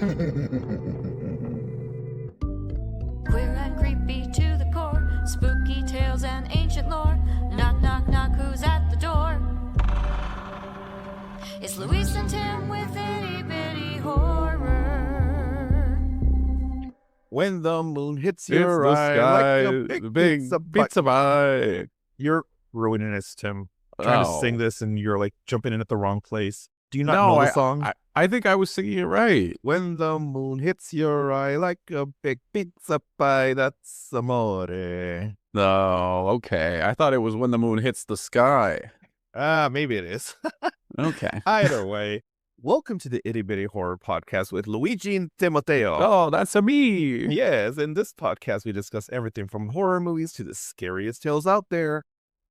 Queer and creepy to the core, spooky tales and ancient lore. Knock, knock, knock, who's at the door? It's Louise and Tim with itty bitty horror. When the moon hits It's your the eye sky, like a big pizza pie. You're ruining this, Tim. Trying to sing this and you're like jumping in at the wrong place. Do you not know the song? I think I was singing it right. When the moon hits your eye like a big pizza pie, that's amore. No, okay. I thought it was when the moon hits the sky. Maybe it is. Okay. Either way, welcome to the Itty Bitty Horror Podcast with Luigi and Timoteo. Oh, that's a me. Yes, in this podcast we discuss everything from horror movies to the scariest tales out there.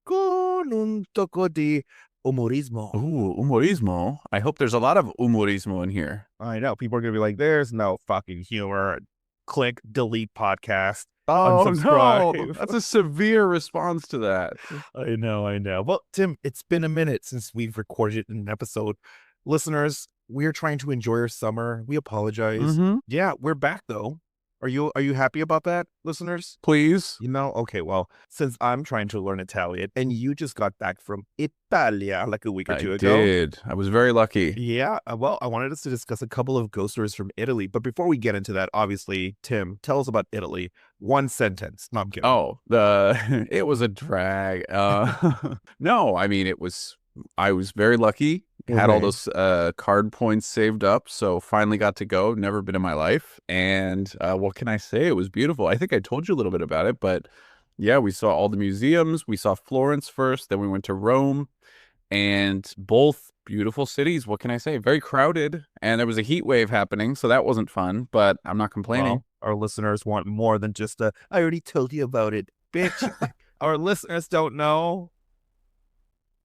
Con un toco di humorismo. Ooh, humorismo. I hope there's a lot of humorismo in here. I know. People are going to be like, there's no fucking humor. Click, delete podcast. Oh, unsubscribe. no. That's a severe response to that. I know. Well, Tim, it's been a minute since we've recorded an episode. Listeners, we're trying to enjoy our summer. We apologize. Mm-hmm. Yeah, we're back, though. Are you happy about that, listeners? Please. Okay, well, since I'm trying to learn Italian and you just got back from Italia like a week or two ago. I did. I was very lucky. Yeah, well, I wanted us to discuss a couple of ghost stories from Italy. But before we get into that, obviously, Tim, tell us about Italy. One sentence. No, I'm kidding. Oh, it was a drag. No, I mean, I was very lucky. Had all those card points saved up, so finally got to go. Never been in my life. And what can I say? It was beautiful. I think I told you a little bit about it, but yeah, we saw all the museums. We saw Florence first, then we went to Rome, and both beautiful cities. What can I say? Very crowded, and there was a heat wave happening, so that wasn't fun, but I'm not complaining. Well, our listeners want more than just I already told you about it, bitch. Our listeners don't know.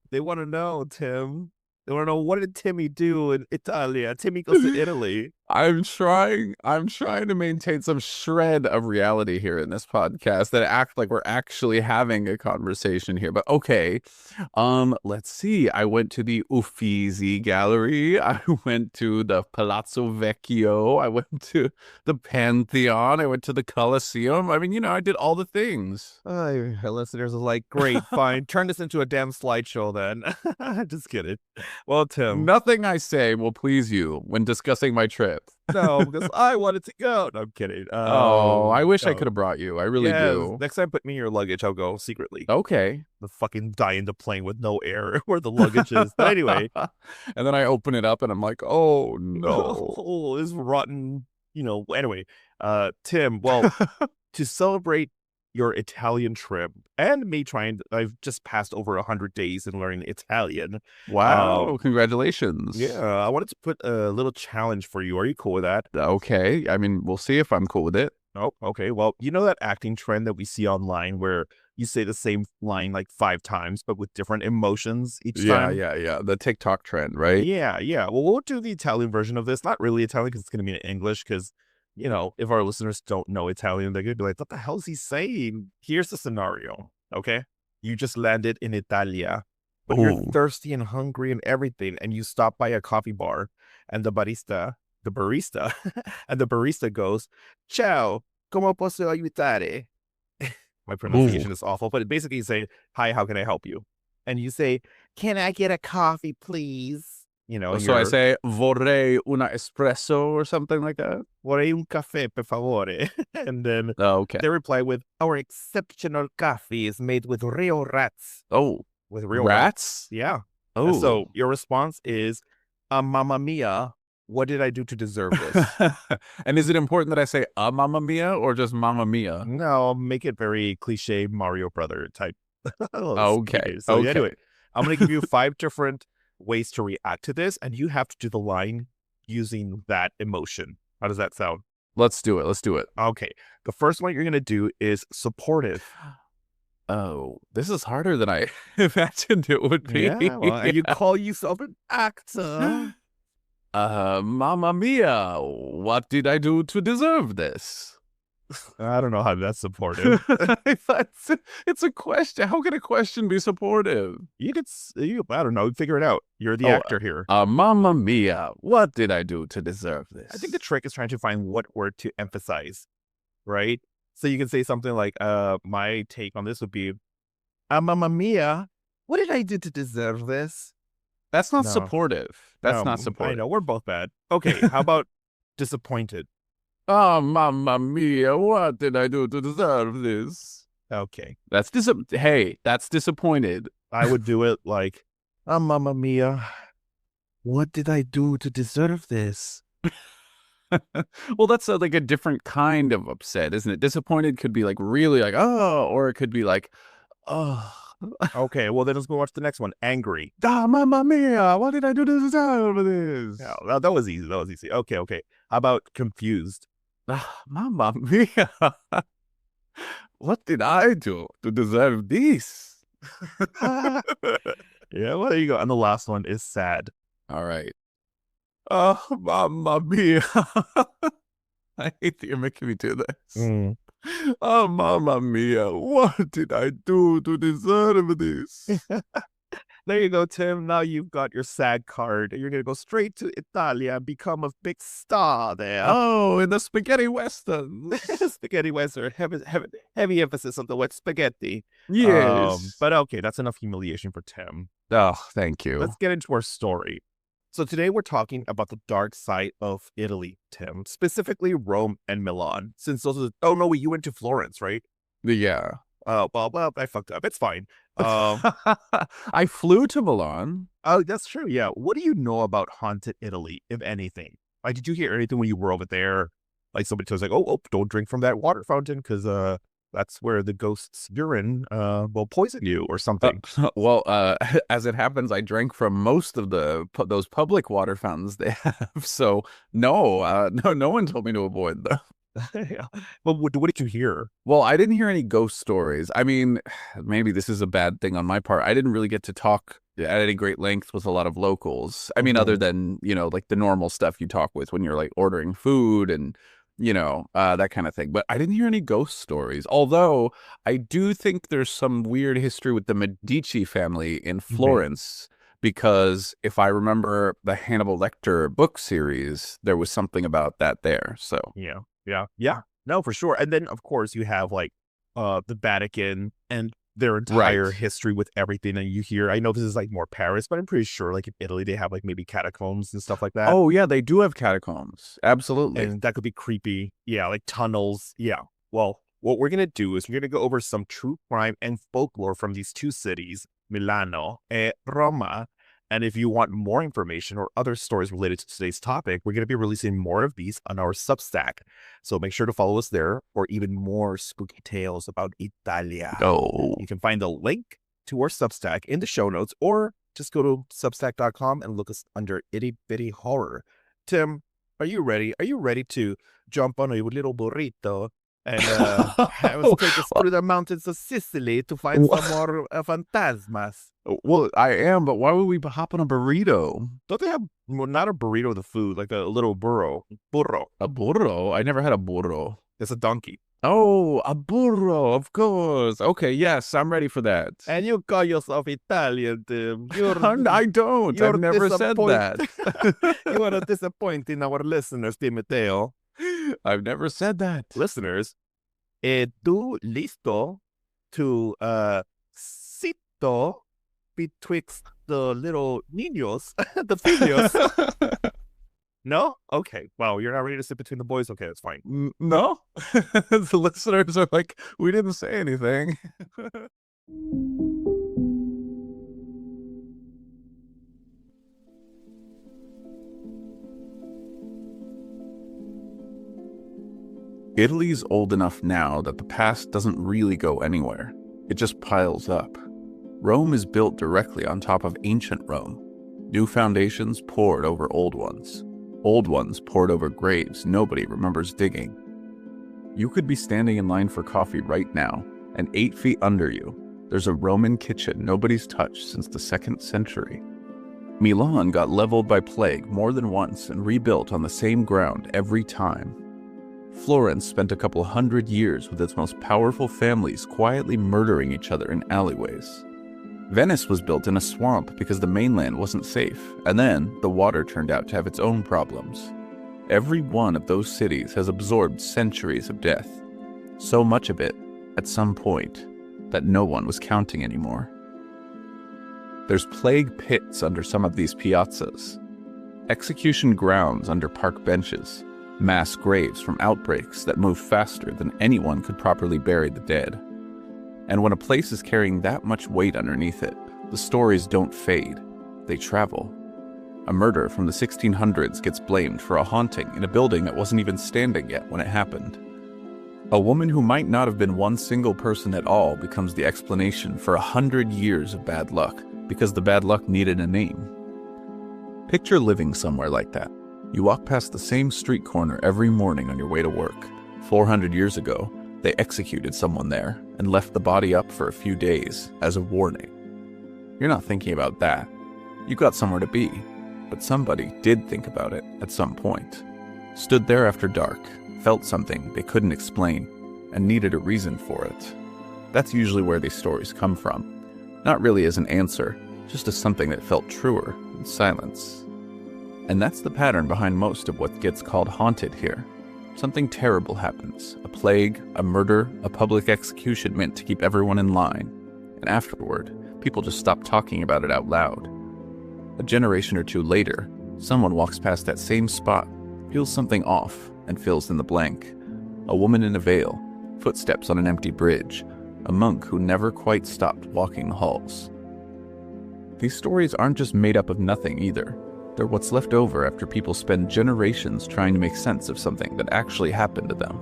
They want to know, Tim. They want to know, what did Timmy do in Italia? Timmy goes to Italy. I'm trying to maintain some shred of reality here in this podcast that act like we're actually having a conversation here. But okay, let's see. I went to the Uffizi Gallery. I went to the Palazzo Vecchio. I went to the Pantheon. I went to the Colosseum. I mean, I did all the things. Our listeners are like, great, fine. Turn this into a damn slideshow then. Just kidding. Well, Tim. Nothing I say will please you when discussing my trip. No, because I wanted to go. No, I'm kidding. I wish I could have brought you. I really do. Next time, put me in your luggage. I'll go secretly. Okay. The fucking die in the plane with no air where the luggage is. But anyway. And then I open it up and I'm like, oh, no. Oh, this rotten, Anyway, Tim, well, to celebrate your Italian trip and me I've just passed over 100 days in learning Italian. Wow, congratulations. Yeah, I wanted to put a little challenge for you. Are you cool with that? Okay, I mean, we'll see if I'm cool with it. Oh, okay. Well, you know that acting trend that we see online where you say the same line like 5 times, but with different emotions each time? Yeah. The TikTok trend, right? Yeah. Well, we'll do the Italian version of this. Not really Italian because it's going to be in English because if our listeners don't know Italian, they're going to be like, what the hell is he saying? Here's the scenario, okay? You just landed in Italia, but you're thirsty and hungry and everything, and you stop by a coffee bar, and the barista, and the barista goes, ciao, come posso aiutare? My pronunciation is awful, but it basically say, hi, how can I help you? And you say, can I get a coffee, please? So I say, vorrei una espresso or something like that. Vorrei un caffè, per favore. And then they reply with, our exceptional coffee is made with real rats. Oh, with real rats? Yeah. Oh. And so your response is, mamma mia, what did I do to deserve this? And is it important that I say mamma mia or just mamma mia? No, make it very cliche Mario Brother type. Okay. So anyway, I'm going to give you 5 different ways to react to this, and you have to do the line using that emotion. How does that sound? Let's do it. Okay. The first one you're going to do is supportive. Oh, this is harder than I imagined it would be. Yeah, well, and you call yourself an actor. Mamma mia, what did I do to deserve this? I don't know how that's supportive. It's a question. How can a question be supportive? I don't know. Figure it out. You're the actor here. Mamma mia. What did I do to deserve this? I think the trick is trying to find what word to emphasize, right? So you can say something like, my take on this would be, Mamma mia, what did I do to deserve this? That's not No. supportive. That's not I supportive. know, we're both bad. Okay, how about disappointed? Oh, mamma mia, what did I do to deserve this? Okay. That's that's disappointed. I would do it like, Mamma mia, what did I do to deserve this? Well, that's like a different kind of upset, isn't it? Disappointed could be like really like, oh, or it could be like, oh. Okay, well then let's go watch the next one. Angry. Mamma mia, what did I do to deserve this? Yeah, that was easy. Okay. How about confused? Mamma mia, what did I do to deserve this? Yeah, well, there you go. And the last one is sad. All right. Oh, mamma mia. I hate that you're making me do this. Oh, mamma mia, what did I do to deserve this? There you go, Tim. Now you've got your SAG card. You're going to go straight to Italia and become a big star there. Oh, in the spaghetti western. Spaghetti Western. Heavy emphasis on the wet spaghetti. Yes. But okay, that's enough humiliation for Tim. Oh, thank you. Let's get into our story. So today we're talking about the dark side of Italy, Tim. Specifically Rome and Milan. Since those are... Oh, no, you went to Florence, right? Yeah. Well, I fucked up. It's fine. I flew to Milan. Oh, that's true. Yeah. What do you know about haunted Italy, if anything? Like, did you hear anything when you were over there? Like somebody told us, like, oh, don't drink from that water fountain because that's where the ghost's urine will poison you or something. Well, as it happens, I drank from most of those public water fountains they have. So no one told me to avoid them. Yeah. Well, what did you hear? Well, I didn't hear any ghost stories. I mean, maybe this is a bad thing on my part. I didn't really get to talk at any great length with a lot of locals. I mean, other than, like the normal stuff you talk with when you're like ordering food and, that kind of thing. But I didn't hear any ghost stories. Although I do think there's some weird history with the Medici family in Florence. Because if I remember the Hannibal Lecter book series, there was something about that there. So yeah. No, for sure. And then, of course, you have like the Vatican and their entire history with everything that you hear. I know this is like more Paris, but I'm pretty sure like in Italy, they have like maybe catacombs and stuff like that. Oh, yeah, they do have catacombs. Absolutely. And that could be creepy. Yeah, like tunnels. Yeah. Well, what we're going to do is we're going to go over some true crime and folklore from these two cities, Milano and Roma. And if you want more information or other stories related to today's topic, we're going to be releasing more of these on our Substack. So make sure to follow us there for even more spooky tales about Italia. Oh. You can find the link to our Substack in the show notes, or just go to substack.com and look us under Itty Bitty Horror. Tim, are you ready? Are you ready to jump on a little burrito and take us through the mountains of Sicily to find some more phantasmas? Well, I am, but why would we hop on a burrito? Don't they have, well, not a burrito of the food, like a little burro? Burro. A burro? I never had a burro. It's a donkey. Oh, a burro, of course. Okay, yes, I'm ready for that. And you call yourself Italian, Tim. I don't. I've never said that. You are disappointing our listeners, Timoteo. I've never said that. Listeners, tu listo to sito betwixt the little niños, the filios. No? Okay. Wow, you're not ready to sit between the boys? Okay, that's fine. No? The listeners are like, we didn't say anything. Italy's old enough now that the past doesn't really go anywhere. It just piles up. Rome is built directly on top of ancient Rome. New foundations poured over old ones poured over graves nobody remembers digging. You could be standing in line for coffee right now, and 8 feet under you, there's a Roman kitchen nobody's touched since the 2nd century. Milan got leveled by plague more than once and rebuilt on the same ground every time. Florence spent a couple hundred years with its most powerful families quietly murdering each other in alleyways. Venice was built in a swamp because the mainland wasn't safe, and then the water turned out to have its own problems. Every one of those cities has absorbed centuries of death. So much of it, at some point, that no one was counting anymore. There's plague pits under some of these piazzas, execution grounds under park benches, mass graves from outbreaks that move faster than anyone could properly bury the dead. And when a place is carrying that much weight underneath it, the stories don't fade, they travel. A murder from the 1600s gets blamed for a haunting in a building that wasn't even standing yet when it happened. A woman who might not have been one single person at all becomes the explanation for 100 years of bad luck because the bad luck needed a name. Picture living somewhere like that. You walk past the same street corner every morning on your way to work. 400 years ago, they executed someone there and left the body up for a few days as a warning. You're not thinking about that. You got somewhere to be. But somebody did think about it at some point. Stood there after dark, felt something they couldn't explain, and needed a reason for it. That's usually where these stories come from. Not really as an answer, just as something that felt truer in silence. And that's the pattern behind most of what gets called haunted here. Something terrible happens. A plague, a murder, a public execution meant to keep everyone in line. And afterward, people just stop talking about it out loud. A generation or two later, someone walks past that same spot, feels something off, and fills in the blank. A woman in a veil, footsteps on an empty bridge, a monk who never quite stopped walking the halls. These stories aren't just made up of nothing either. They're what's left over after people spend generations trying to make sense of something that actually happened to them.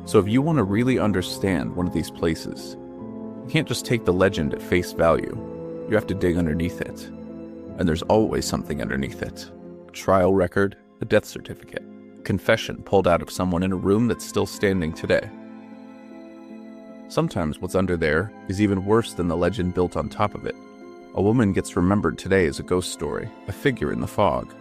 So if you want to really understand one of these places, you can't just take the legend at face value. You have to dig underneath it. And there's always something underneath it. A trial record, a death certificate, confession pulled out of someone in a room that's still standing today. Sometimes what's under there is even worse than the legend built on top of it. A woman gets remembered today as a ghost story, a figure in the fog.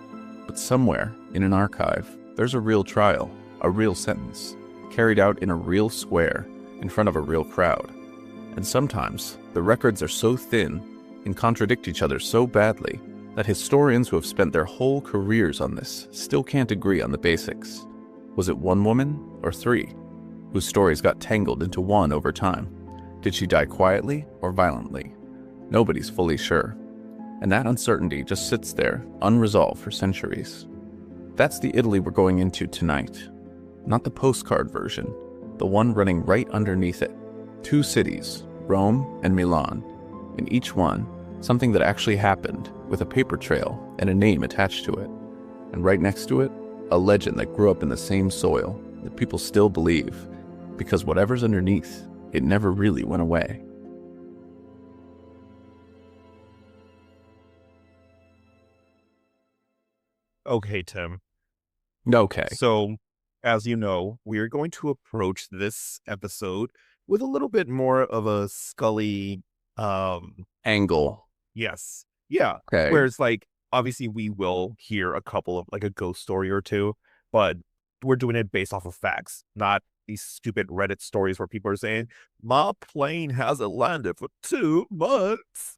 But somewhere, in an archive, there's a real trial, a real sentence, carried out in a real square, in front of a real crowd. And sometimes, the records are so thin and contradict each other so badly that historians who have spent their whole careers on this still can't agree on the basics. Was it one woman or three whose stories got tangled into one over time? Did she die quietly or violently? Nobody's fully sure. And that uncertainty just sits there, unresolved for centuries. That's the Italy we're going into tonight. Not the postcard version, the one running right underneath it. 2 cities, Rome and Milan. In each one, something that actually happened, with a paper trail and a name attached to it. And right next to it, a legend that grew up in the same soil that people still believe, because whatever's underneath, it never really went away. Okay, Tim. Okay. So, as you know, we are going to approach this episode with a little bit more of a Scully Angle. yes. Yeah. Okay. Whereas like obviously we will hear a couple of like a ghost story or two, but we're doing it based off of facts, not these stupid Reddit stories where people are saying, my plane hasn't landed for 2 months.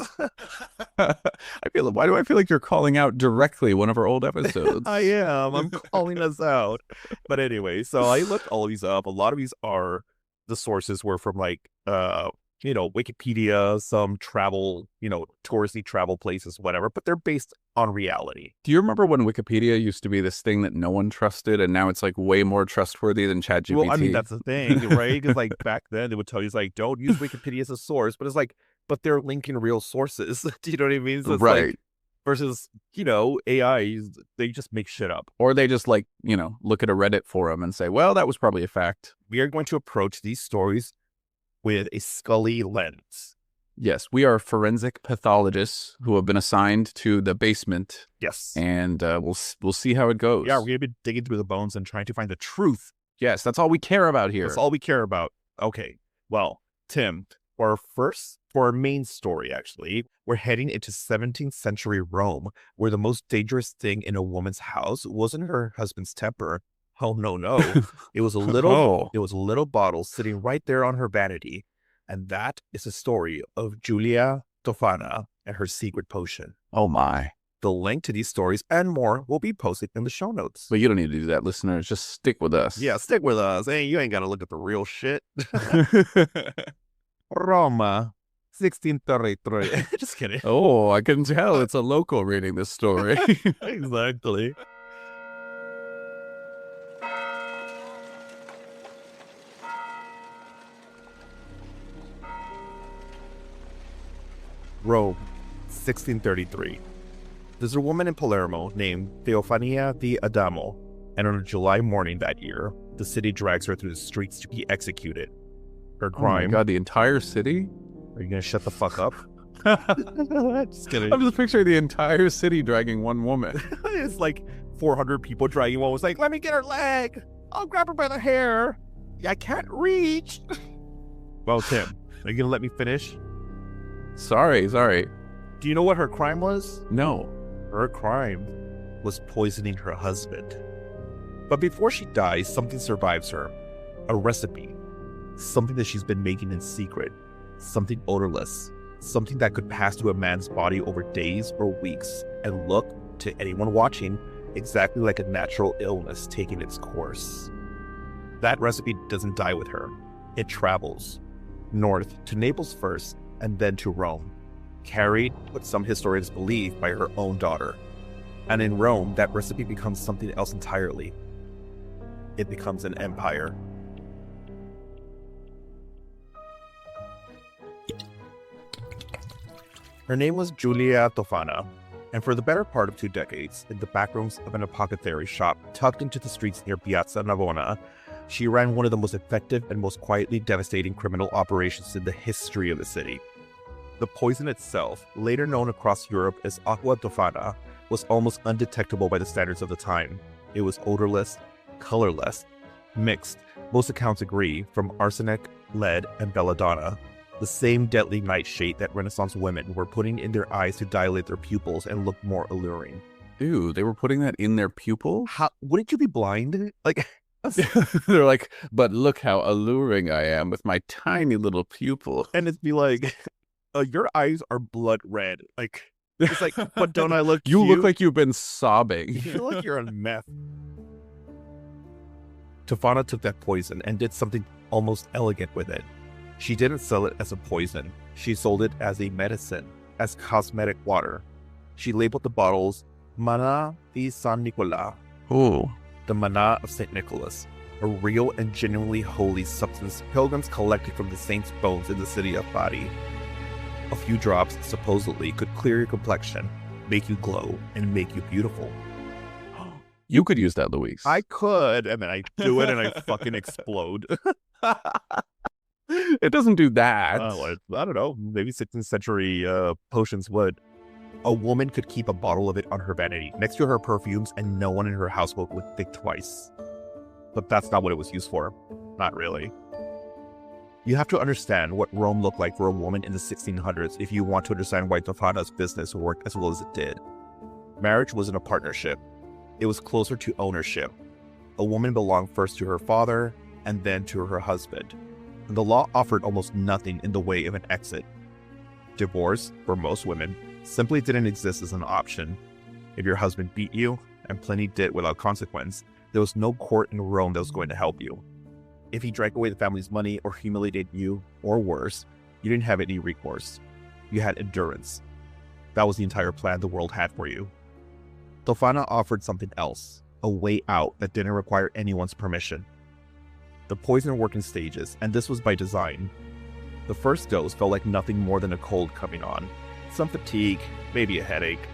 Why do I feel like you're calling out directly one of our old episodes? I am. I'm calling us out. But anyway, so I looked all of these up. A lot of these are the sources were from like Wikipedia, some travel, touristy travel places, whatever, but they're based on reality. Do you remember when Wikipedia used to be this thing that no one trusted, and now it's like way more trustworthy than ChatGPT? Well, I mean, that's the thing, right? Because like back then they would tell you, it's like, don't use Wikipedia as a source, but it's like, but they're linking real sources. Do you know what I mean? So it's right. Like, versus, AI, they just make shit up. Or they just look at a Reddit forum and say, well, that was probably a fact. We are going to approach these stories with a Scully lens. Yes, we are forensic pathologists who have been assigned to the basement. Yes. And we'll see how it goes. Yeah, we're going to be digging through the bones and trying to find the truth. Yes, that's all we care about here. That's all we care about. Okay, well, Tim, for our main story, actually, we're heading into 17th century Rome, where the most dangerous thing in a woman's house wasn't her husband's temper, Oh, no. It was a little Oh. it was a little bottle sitting right there on her vanity. And that is the story of Giulia Tofana and her secret potion. Oh, my. The link to these stories and more will be posted in the show notes. But you don't need to do that, listeners. Just stick with us. Yeah, stick with us. Hey, you ain't got to look at the real shit. Roma, 1633. Just kidding. Oh, I can tell it's a local reading this story. Exactly. Rome, 1633. There's a woman in Palermo named Teofania di Adamo, and on a July morning that year, the city drags her through the streets to be executed. Her Oh my crime... God, the entire city? Are you going to shut the fuck up? Just kidding. I'm just picturing the entire city dragging one woman. It's like 400 people dragging one. Was like, let me get her leg. I'll grab her by the hair. I can't reach. Well, Tim, are you going to let me finish? Sorry. Do you know what her crime was? No. Her crime was poisoning her husband. But before she dies, something survives her. A recipe. Something that she's been making in secret. Something odorless. Something that could pass through a man's body over days or weeks and look, to anyone watching, exactly like a natural illness taking its course. That recipe doesn't die with her. It travels north to Naples first and then to Rome, carried, what some historians believe, by her own daughter. And in Rome, that recipe becomes something else entirely. It becomes an empire. Her name was Giulia Tofana, and for the better part of 2 decades, in the backrooms of an apothecary shop tucked into the streets near Piazza Navona, she ran one of the most effective and most quietly devastating criminal operations in the history of the city. The poison itself, later known across Europe as Aqua Tofana, was almost undetectable by the standards of the time. It was odorless, colorless, mixed, most accounts agree, from arsenic, lead, and belladonna, the same deadly nightshade that Renaissance women were putting in their eyes to dilate their pupils and look more alluring. Ew, they were putting that in their pupil? How wouldn't you be blind? Like, They're like, but look how alluring I am with my tiny little pupil. and it'd be like, your eyes are blood red. Like, it's like, but don't I look You cute? look like you've been sobbing. You feel like you're on meth. Tofana took that poison and did something almost elegant with it. She didn't sell it as a poison. She sold it as a medicine, as cosmetic water. She labeled the bottles Mana di San Nicola, Oh. the Mana of St. Nicholas, a real and genuinely holy substance pilgrims collected from the saints' bones in the city of Bari. A few drops, supposedly, could clear your complexion, make you glow, and make you beautiful. You could use that, Luis. I could, and then I do it and I fucking explode. It doesn't do that. I don't know. Maybe 16th century potions would. A woman could keep a bottle of it on her vanity, next to her perfumes, and no one in her household would think twice. But that's not what it was used for. Not really. You have to understand what Rome looked like for a woman in the 1600s if you want to understand why Tofana's business worked as well as it did. Marriage wasn't a partnership. It was closer to ownership. A woman belonged first to her father and then to her husband. And the law offered almost nothing in the way of an exit. Divorce, for most women, simply didn't exist as an option. If your husband beat you, and plenty did without consequence, there was no court in Rome that was going to help you. If he drank away the family's money or humiliated you, or worse, you didn't have any recourse. You had endurance. That was the entire plan the world had for you. Tofana offered something else, a way out that didn't require anyone's permission. The poison worked in stages, and this was by design. The first dose felt like nothing more than a cold coming on. Some fatigue, maybe a headache.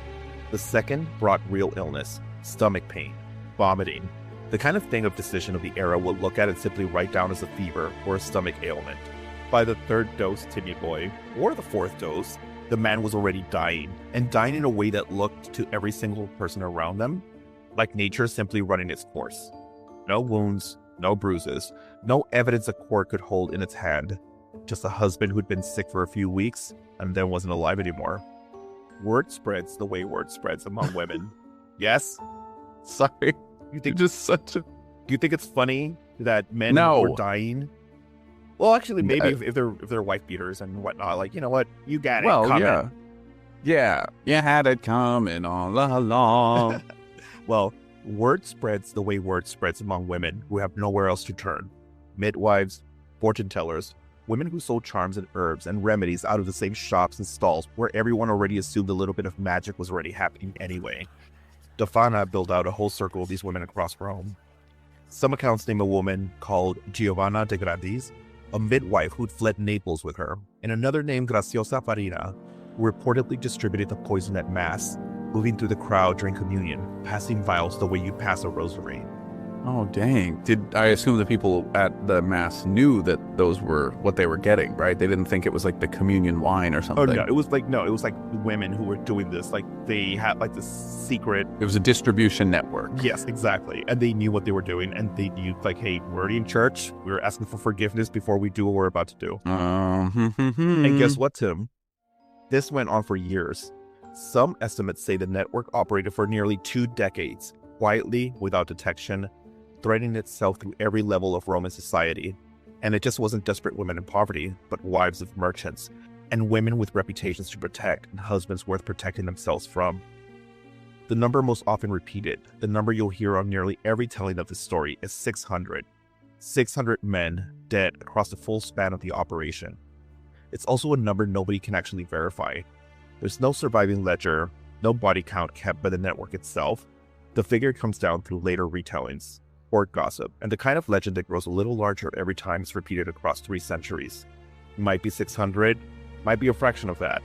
The second brought real illness, stomach pain, vomiting, the kind of thing a physician of the era would look at and simply write down as a fever or a stomach ailment. By the third dose, Timmy boy, or the fourth dose, the man was already dying, and dying in a way that looked to every single person around them like nature simply running its course. No wounds, no bruises, no evidence a court could hold in its hand. Just a husband who'd been sick for a few weeks and then wasn't alive anymore. Word spreads the way word spreads among women. Yes? Sorry. You think You're just such a Do you think it's funny that men No. were dying? Well, actually, maybe Uh, if they're wife beaters and whatnot, like, you know what, you got it. Well, Comment. yeah. You had it coming all along. Well, word spreads the way word spreads among women who have nowhere else to turn. Midwives, fortune tellers, women who sold charms and herbs and remedies out of the same shops and stalls where everyone already assumed a little bit of magic was already happening anyway. Tofana built out a whole circle of these women across Rome. Some accounts name a woman called Giovanna de Gradis, a midwife who'd fled Naples with her, and another named Graziosa Farina, who reportedly distributed the poison at Mass, moving through the crowd during communion, passing vials the way you pass a rosary. Oh, dang. I assume the people at the Mass knew that those were what they were getting, right? They didn't think it was like the communion wine or something. Oh, no, it was like women who were doing this. Like, they had like this secret. It was a distribution network. Yes, exactly. And they knew what they were doing. And they knew, like, hey, we're already in church. We're asking for forgiveness before we do what we're about to do. And guess what, Tim? This went on for years. Some estimates say the network operated for nearly 2 decades, quietly, without detection, threatening itself through every level of Roman society. And it just wasn't desperate women in poverty, but wives of merchants, and women with reputations to protect and husbands worth protecting themselves from. The number most often repeated, the number you'll hear on nearly every telling of this story, is 600. 600 men dead across the full span of the operation. It's also a number nobody can actually verify. There's no surviving ledger, no body count kept by the network itself. The figure comes down through later retellings, court gossip, and the kind of legend that grows a little larger every time it's repeated across 3 centuries. It might be 600, might be a fraction of that.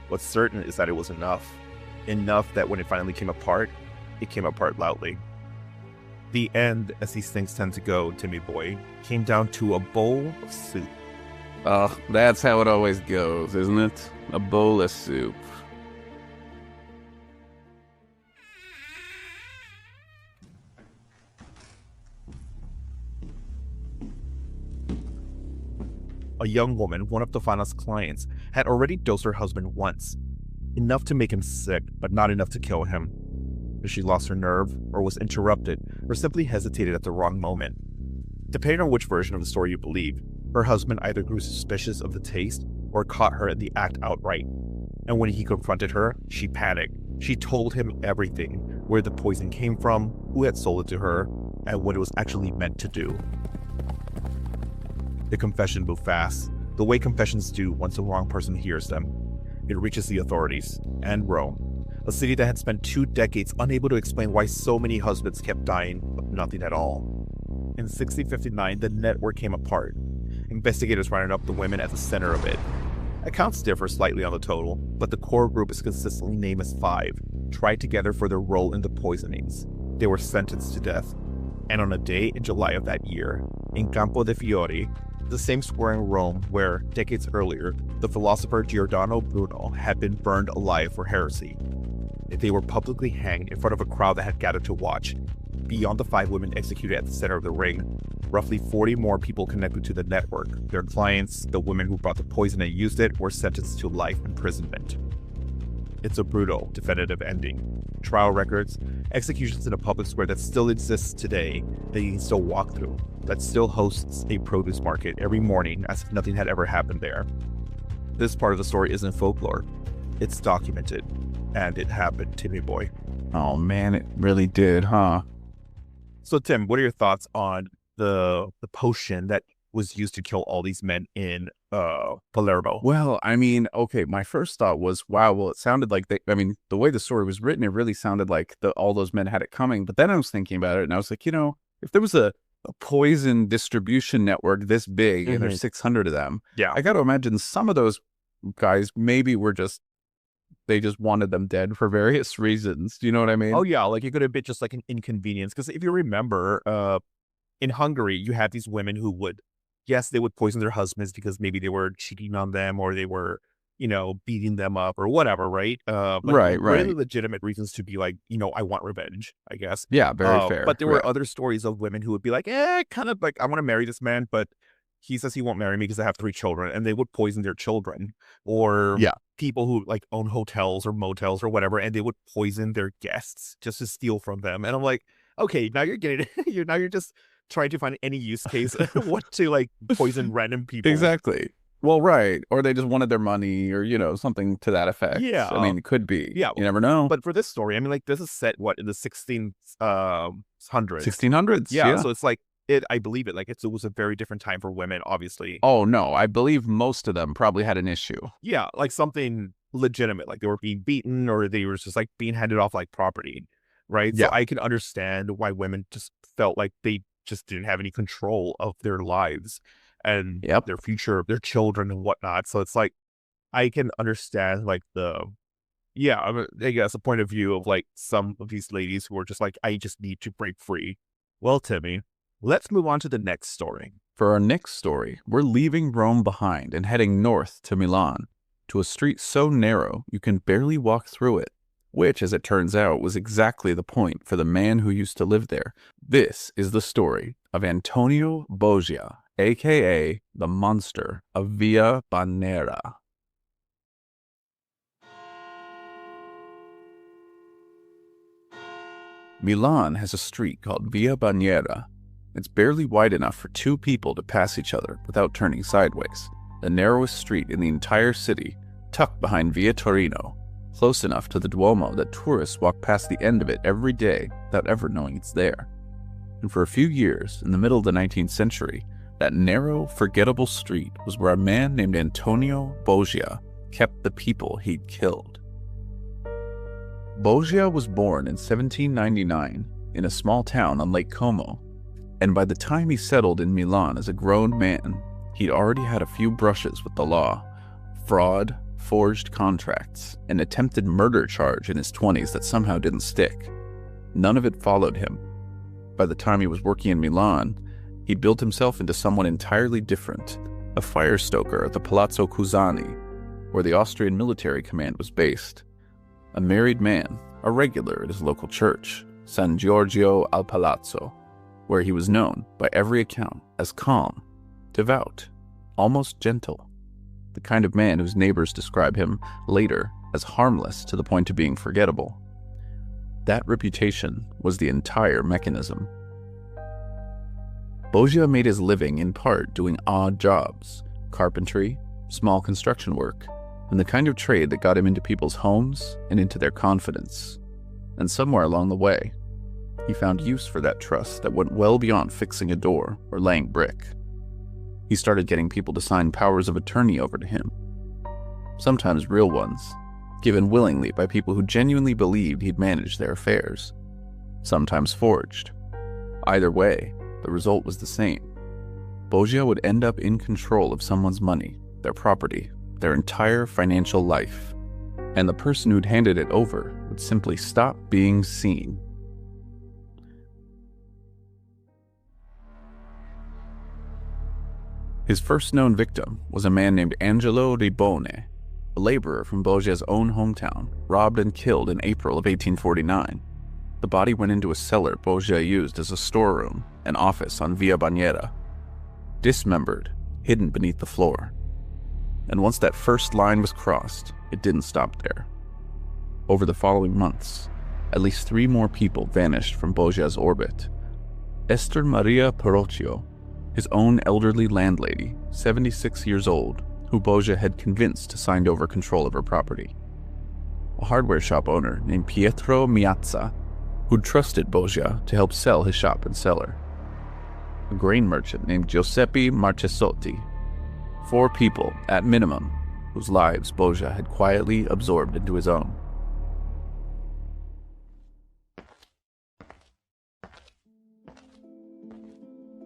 What's certain is that it was enough. Enough that when it finally came apart, it came apart loudly. The end, as these things tend to go, Timmy boy, came down to a bowl of soup. Oh, that's how it always goes, isn't it? A bowl of soup. A young woman, one of Tofana's clients, had already dosed her husband once. Enough to make him sick, but not enough to kill him. She lost her nerve, or was interrupted, or simply hesitated at the wrong moment. Depending on which version of the story you believe, her husband either grew suspicious of the taste or caught her in the act outright. And when he confronted her, she panicked. She told him everything, where the poison came from, who had sold it to her, and what it was actually meant to do. The confession moved fast, the way confessions do once the wrong person hears them. It reaches the authorities, and Rome, a city that had spent 2 decades unable to explain why so many husbands kept dying of nothing at all. In 1659, the network came apart. Investigators rounded up the women at the center of it. Accounts differ slightly on the total, but the core group is consistently named as 5, tried together for their role in the poisonings. They were sentenced to death. And on a day in July of that year, in Campo de' Fiori, the same square in Rome where, decades earlier, the philosopher Giordano Bruno had been burned alive for heresy. They were publicly hanged in front of a crowd that had gathered to watch. Beyond the 5 women executed at the center of the ring, roughly 40 more people connected to the network. Their clients, the women who brought the poison and used it, were sentenced to life imprisonment. It's a brutal, definitive ending. Trial records, executions in a public square that still exists today, that you can still walk through, that still hosts a produce market every morning as if nothing had ever happened there. This part of the story isn't folklore. It's documented. And it happened, Timmy boy. Oh man, it really did, huh? So Tim, what are your thoughts on the potion that was used to kill all these men in Palermo? Well, I mean, okay, my first thought was, wow, well, it sounded like the way the story was written, it really sounded like all those men had it coming. But then I was thinking about it, and I was like, if there was a poison distribution network this big, and there's 600 of them, yeah, I got to imagine some of those guys maybe they just wanted them dead for various reasons. Do you know what I mean? Oh yeah, like it could have been just like an inconvenience. Because if you remember, in Hungary, you had these women who would, yes, they would poison their husbands because maybe they were cheating on them or they were, beating them up or whatever, right? But right. really legitimate reasons to be like, I want revenge, I guess. Yeah, very fair. But there were other stories of women who would be like, kind of like, I want to marry this man, but he says he won't marry me because I have 3 children, and they would poison their children. Or people who like own hotels or motels or whatever, and they would poison their guests just to steal from them. And I'm like, Okay, now you're getting it. You're just trying to find any use case what to like poison random people. Exactly. Well, right. Or they just wanted their money or, something to that effect. Yeah. I mean, it could be. Yeah. You never know. But for this story, I mean, like, this is set, in the 1600s? 1600s. Yeah. So it's like, I believe it. Like, it was a very different time for women, obviously. Oh, no. I believe most of them probably had an issue. Yeah. Like something legitimate. Like they were being beaten or they were just like being handed off like property. Right. Yeah. So I can understand why women just felt like they just didn't have any control of their lives and their future, their children and whatnot. So it's like, I can understand like I guess the point of view of like some of these ladies who are just like, I just need to break free. Well, Timmy, let's move on to the next story. For our next story, we're leaving Rome behind and heading north to Milan, to a street so narrow you can barely walk through it, which, as it turns out, was exactly the point for the man who used to live there. This is the story of Antonio Boggia, a.k.a. the monster of Via Bagnera. Milan has a street called Via Bagnera. It's barely wide enough for two people to pass each other without turning sideways. The narrowest street in the entire city, tucked behind Via Torino, close enough to the Duomo that tourists walk past the end of it every day without ever knowing it's there. And for a few years, in the middle of the 19th century, that narrow, forgettable street was where a man named Antonio Boggia kept the people he'd killed. Boggia was born in 1799 in a small town on Lake Como, and by the time he settled in Milan as a grown man, he'd already had a few brushes with the law: fraud, forged contracts, an attempted murder charge in his 20s that somehow didn't stick. None of it followed him. By the time he was working in Milan, he'd built himself into someone entirely different, a fire stoker at the Palazzo Cuzzani, where the Austrian military command was based. A married man, a regular at his local church, San Giorgio al Palazzo, where he was known, by every account, as calm, devout, almost gentle, the kind of man whose neighbors describe him later as harmless to the point of being forgettable. That reputation was the entire mechanism. Boggia made his living in part doing odd jobs, carpentry, small construction work, and the kind of trade that got him into people's homes and into their confidence. And somewhere along the way, he found use for that trust that went well beyond fixing a door or laying brick. He started getting people to sign powers of attorney over to him, sometimes real ones, given willingly by people who genuinely believed he'd managed their affairs, sometimes forged. Either way, the result was the same. Boggia would end up in control of someone's money, their property, their entire financial life, and the person who'd handed it over would simply stop being seen. His first known victim was a man named Angelo Ribone, a laborer from Boggia's own hometown, robbed and killed in April of 1849. The body went into a cellar Boggia used as a storeroom and office on Via Bagnera, dismembered, hidden beneath the floor. And once that first line was crossed, it didn't stop there. Over the following months, at least 3 more people vanished from Boggia's orbit. Esther Maria Perocchio, his own elderly landlady, 76 years old, who Boggia had convinced to sign over control of her property. A hardware shop owner named Pietro Miazza, who'd trusted Boggia to help sell his shop and cellar. A grain merchant named Giuseppe Marchesotti. 4 people, at minimum, whose lives Boggia had quietly absorbed into his own.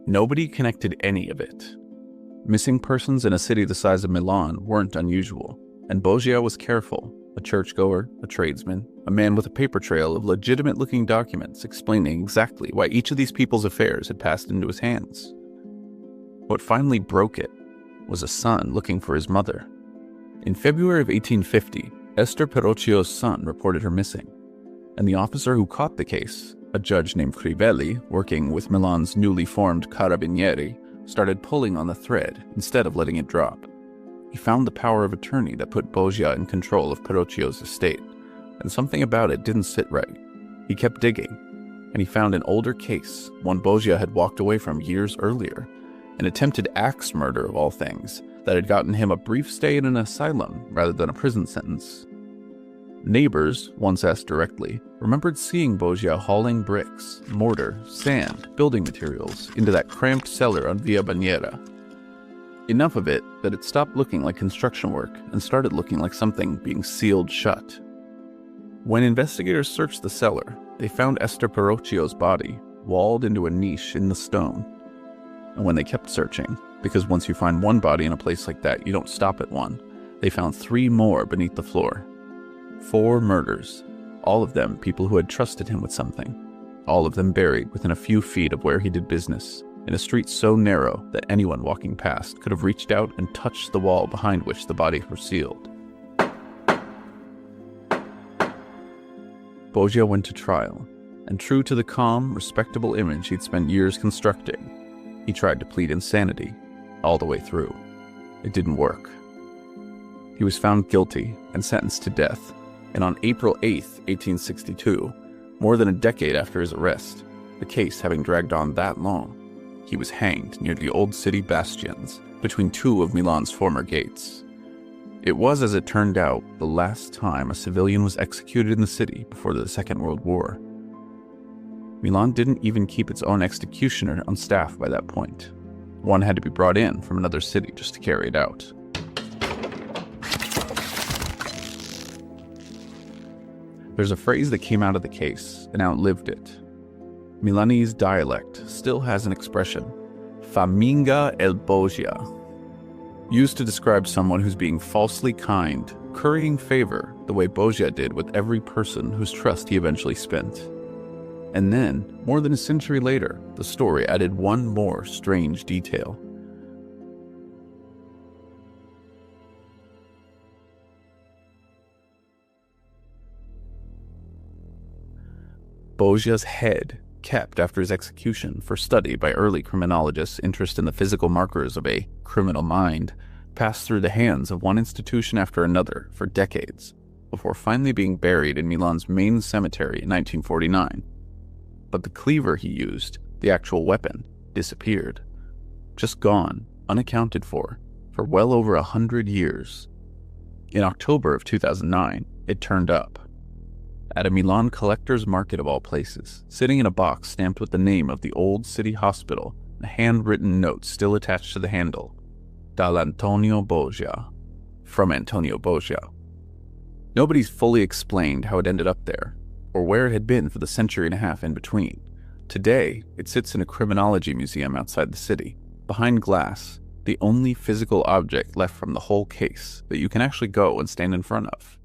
Nobody connected any of it. Missing persons in a city the size of Milan weren't unusual, and Boggia was careful, a churchgoer, a tradesman, a man with a paper trail of legitimate-looking documents explaining exactly why each of these people's affairs had passed into his hands. What finally broke it was a son looking for his mother. In February of 1850, Esther Perocchio's son reported her missing, and the officer who caught the case, a judge named Crivelli, working with Milan's newly formed Carabinieri, started pulling on the thread instead of letting it drop. He found the power of attorney that put Boggia in control of Perocchio's estate, and something about it didn't sit right. He kept digging, and he found an older case, one Boggia had walked away from years earlier, an attempted axe murder of all things that had gotten him a brief stay in an asylum rather than a prison sentence. Neighbors, once asked directly, remembered seeing Boggia hauling bricks, mortar, sand, building materials into that cramped cellar on Via Bagnera. Enough of it that it stopped looking like construction work and started looking like something being sealed shut. When investigators searched the cellar, they found Esther Peroccio's body, walled into a niche in the stone. And when they kept searching, because once you find one body in a place like that, you don't stop at one, they found 3 more beneath the floor. 4 murders, all of them people who had trusted him with something, all of them buried within a few feet of where he did business, in a street so narrow that anyone walking past could have reached out and touched the wall behind which the bodies were sealed. Boggia went to trial, and true to the calm, respectable image he'd spent years constructing, he tried to plead insanity all the way through. It didn't work. He was found guilty and sentenced to death, and on April 8, 1862, more than a decade after his arrest, the case having dragged on that long, he was hanged near the old city bastions between 2 of Milan's former gates. It was, as it turned out, the last time a civilian was executed in the city before the Second World War. Milan didn't even keep its own executioner on staff by that point. One had to be brought in from another city just to carry it out. There's a phrase that came out of the case and outlived it. Milanese dialect still has an expression, faminga el Boggia, used to describe someone who's being falsely kind, currying favor the way Boggia did with every person whose trust he eventually spent. And then, more than a century later, the story added one more strange detail. Boggia's head, kept after his execution for study by early criminologists interested in the physical markers of a criminal mind, passed through the hands of one institution after another for decades, before finally being buried in Milan's main cemetery in 1949. But the cleaver he used, the actual weapon, disappeared. Just gone, unaccounted for well over 100 years. In October of 2009, it turned up. At a Milan collector's market of all places, sitting in a box stamped with the name of the old city hospital, a handwritten note still attached to the handle. Dall'Antonio Boggia. From Antonio Boggia. Nobody's fully explained how it ended up there, or where it had been for the century and a half in between. Today, it sits in a criminology museum outside the city, behind glass, the only physical object left from the whole case that you can actually go and stand in front of.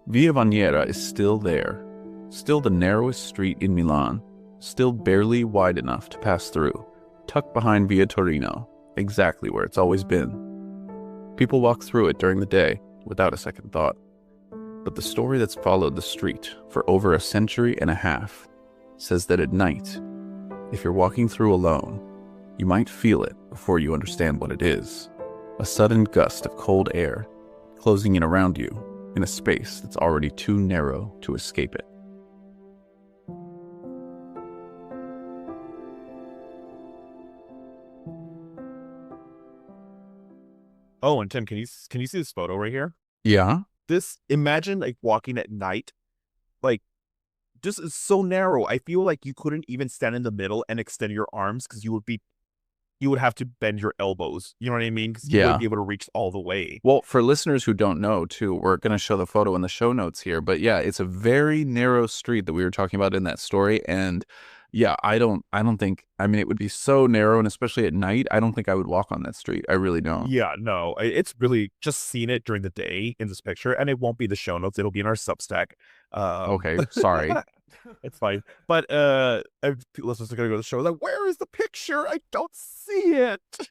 Via Bagnera is still there, still the narrowest street in Milan, still barely wide enough to pass through, tucked behind Via Torino, exactly where it's always been. People walk through it during the day without a second thought. But the story that's followed the street for over a century and a half says that at night, if you're walking through alone, you might feel it before you understand what it is. A sudden gust of cold air, closing in around you, in a space that's already too narrow to escape it. Oh, and Tim, can you see this photo right here? Yeah? Imagine like walking at night, like just is so narrow. I feel like you couldn't even stand in the middle and extend your arms because you would have to bend your elbows. You know what I mean? Because you wouldn't be able to reach all the way. Well, for listeners who don't know, too, we're going to show the photo in the show notes here. But yeah, it's a very narrow street that we were talking about in that story. And yeah, I don't think, I mean, it would be so narrow, and especially at night, I don't think I would walk on that street. I really don't. Yeah, no, it's really just seeing it during the day in this picture, and it won't be the show notes. It'll be in our Substack. Okay, sorry. It's fine. But listeners are going to go to the show like, where is the picture? I don't see it.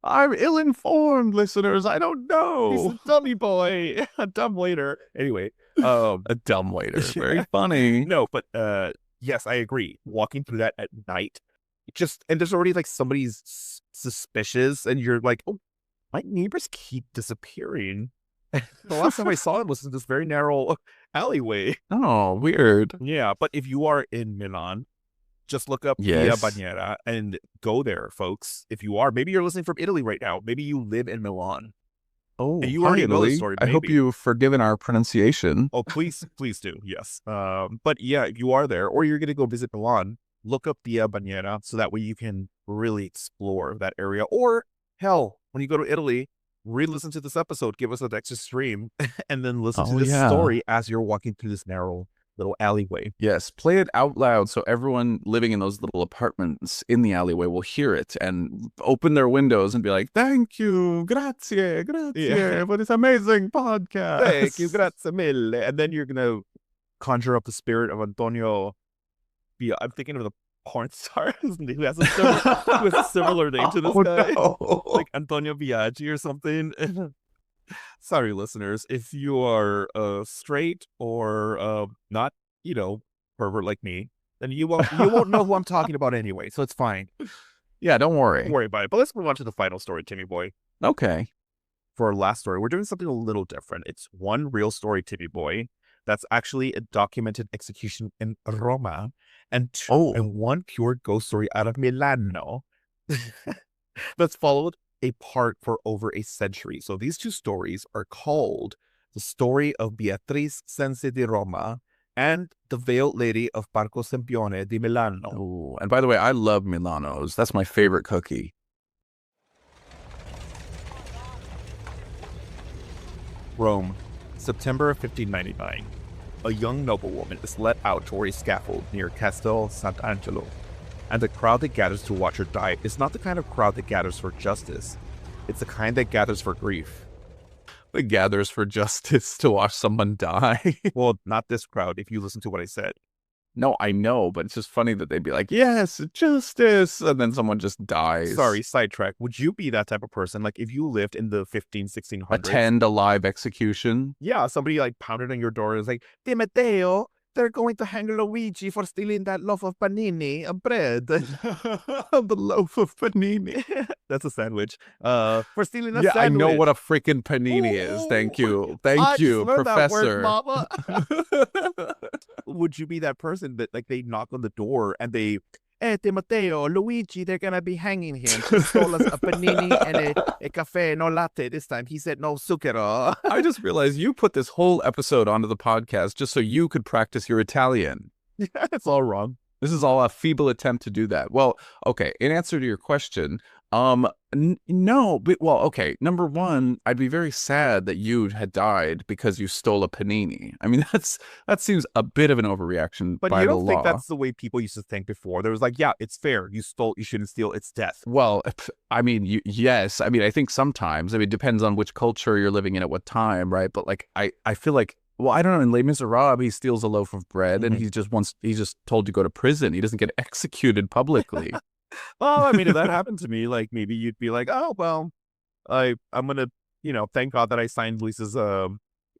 I'm ill-informed, listeners. I don't know. He's a dummy boy. A dumb waiter. Anyway. A dumb waiter. Very funny. No, but yes, I agree. Walking through that at night, and there's already like somebody's suspicious, and you're like, oh, my neighbors keep disappearing. The last time I saw him was in this very narrow alleyway. Oh, weird. Yeah, but if you are in Milan, just look up Via Yes. Bagnera and go there, folks. If you are, maybe you're listening from Italy right now. Maybe you live in Milan. Oh, And you hi, already know the Italy. story, I hope maybe. you've forgiven our pronunciation. Oh, please do. Yes. But yeah, if you are there or you're going to go visit Milan, look up Via Bagnera so that way you can really explore that area. Or hell, when you go to Italy, re-listen to this episode, give us an extra stream, and then listen to Oh, this yeah. story as you're walking through this narrow little alleyway. Yes, play it out loud so everyone living in those little apartments in the alleyway will hear it and open their windows and be like, thank you, grazie for this amazing podcast. Thank you, grazie mille. And then you're going to conjure up the spirit of Antonio. I'm thinking of the porn star who has a similar name to this guy. No. Like Antonio Biaggi or something. Sorry, listeners, if you are straight or not, pervert like me, then you won't know who I'm talking about anyway. So it's fine. Yeah, don't worry. Don't worry about it. But let's move on to the final story, Timmy boy. Okay. For our last story, we're doing something a little different. It's one real story, Timmy boy, that's actually a documented execution in Roma, and one pure ghost story out of Milano that's followed a part for over a century. So these two stories are called the story of Beatrice Sensi di Roma and the Veiled Lady of Parco Sempione di Milano. Oh, and by the way, I love Milanos. That's my favorite cookie. Rome, September of 1599. A young noblewoman is led out to a scaffold near Castel Sant'Angelo, and the crowd that gathers to watch her die is not the kind of crowd that gathers for justice. It's the kind that gathers for grief. It gathers for justice to watch someone die. Well, not this crowd, if you listen to what I said. No, I know, but it's just funny that they'd be like, yes, justice, and then someone just dies. Sorry, sidetrack. Would you be that type of person? Like, if you lived in the 1600s? Attend a live execution? Yeah, somebody like pounded on your door and was like, Di Matteo, they're going to hang Luigi for stealing that loaf of panini, a bread. The loaf of panini. That's a sandwich. For stealing a Yeah, sandwich. I know what a freaking panini is. Thank you. Thank you, Professor. That word, Mama. Would you be that person that like they knock on the door and they, Di Matteo, Luigi, they're gonna be hanging him. He stole us a panini and a cafe, no latte this time. He said no zucchero. I just realized you put this whole episode onto the podcast just so you could practice your Italian. It's all wrong. This is all a feeble attempt to do that. Well, okay, in answer to your question, no, but well, okay. Number one, I'd be very sad that you had died because you stole a panini. I mean, that seems a bit of an overreaction But by you the don't law. think that's the way people used to think before? There was like, yeah, it's fair. You shouldn't steal. It's death. Well, I mean, yes. I mean, I think sometimes, it depends on which culture you're living in at what time, right? But like, I feel like, well, I don't know. In Les Miserables, he steals a loaf of bread and he's just told to go to prison. He doesn't get executed publicly. Well, I mean, if that happened to me, like maybe you'd be like, oh, well, I'm gonna, thank God that I signed Lisa's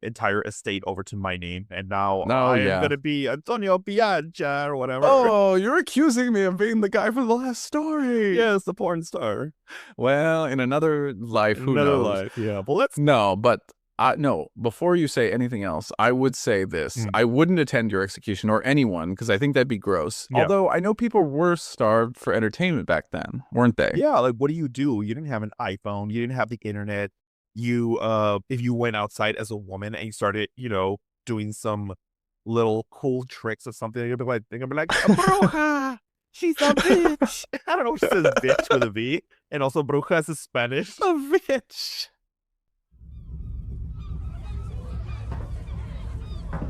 entire estate over to my name, and now I'm gonna be Antonio Biaggia or whatever. Oh, you're accusing me of being the guy from the last story. Yes, the porn star. Well, in another life, who Another knows? life, yeah. Well, let's No, but no, before you say anything else, I would say this. I wouldn't attend your execution or anyone because I think that'd be gross. Yeah. Although I know people were starved for entertainment back then, weren't they? Yeah, like what do? You didn't have an iPhone. You didn't have the internet. You, if you went outside as a woman and you started, doing some little cool tricks or something, they're gonna be like, bruja, she's a bitch. I don't know if she says bitch with a V. And also bruja is Spanish. A bitch.